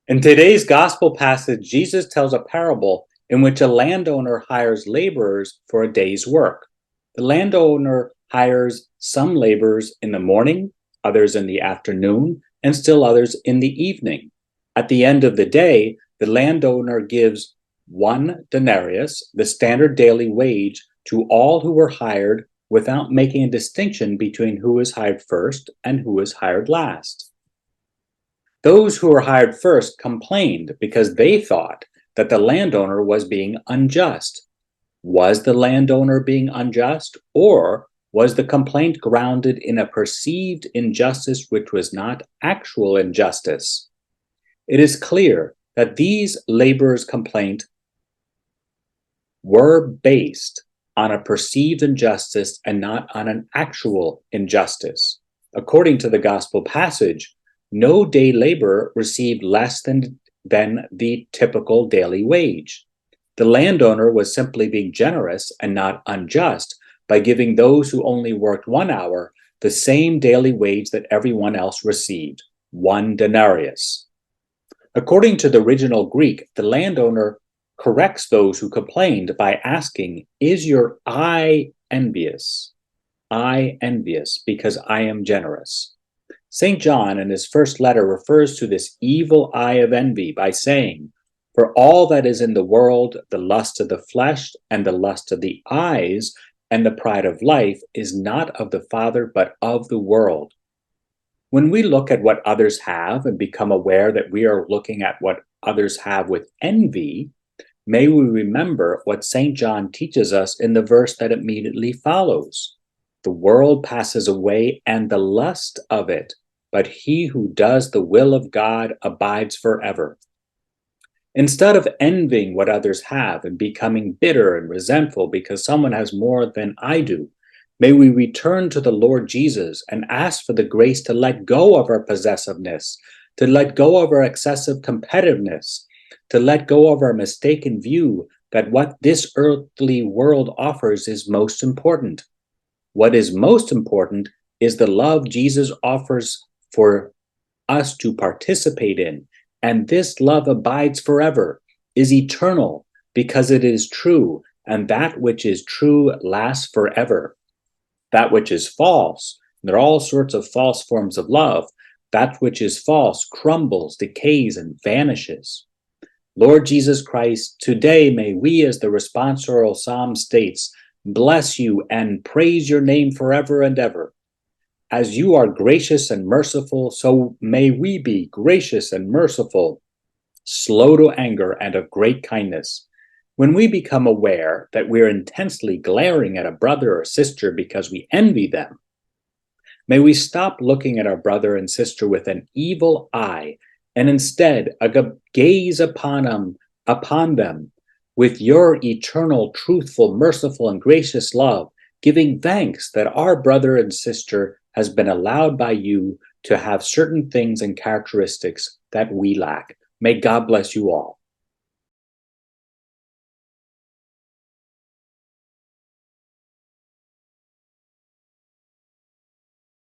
In today's gospel passage, Jesus tells a parable in which a landowner hires laborers for a day's work. The landowner hires some laborers in the morning, others in the afternoon, and still others in the evening. At the end of the day, the landowner gives 1 denarius, the standard daily wage, to all who were hired without making a distinction between who is hired first and who is hired last. Those who were hired first complained because they thought that the landowner was being unjust. Was the landowner being unjust, or was the complaint grounded in a perceived injustice which was not actual injustice? It is clear that these laborers' complaints were based on a perceived injustice and not on an actual injustice. According to the gospel passage, no day laborer received less than the typical daily wage. The landowner was simply being generous and not unjust by giving those who only worked 1 hour the same daily wage that everyone else received, 1 denarius. According to the original Greek, the landowner corrects those who complained by asking, "Is your eye envious? I envious because I am generous." St. John in his first letter refers to this evil eye of envy by saying, "For all that is in the world, the lust of the flesh and the lust of the eyes and the pride of life is not of the Father but of the world." When we look at what others have and become aware that we are looking at what others have with envy, may we remember what St. John teaches us in the verse that immediately follows. "The world passes away and the lust of it, but he who does the will of God abides forever." Instead of envying what others have and becoming bitter and resentful because someone has more than I do, may we return to the Lord Jesus and ask for the grace to let go of our possessiveness, to let go of our excessive competitiveness, to let go of our mistaken view that what this earthly world offers is most important. What is most important is the love Jesus offers for us to participate in, and this love abides forever, is eternal, because it is true, and that which is true lasts forever. That which is false, there are all sorts of false forms of love, that which is false crumbles, decays, and vanishes. Lord Jesus Christ, today may we, as the responsorial psalm states, bless you and praise your name forever and ever. As you are gracious and merciful, so may we be gracious and merciful, slow to anger and of great kindness. When we become aware that we're intensely glaring at a brother or sister because we envy them, may we stop looking at our brother and sister with an evil eye and instead gaze upon them with your eternal, truthful, merciful, and gracious love, giving thanks that our brother and sister has been allowed by you to have certain things and characteristics that we lack. May God bless you all.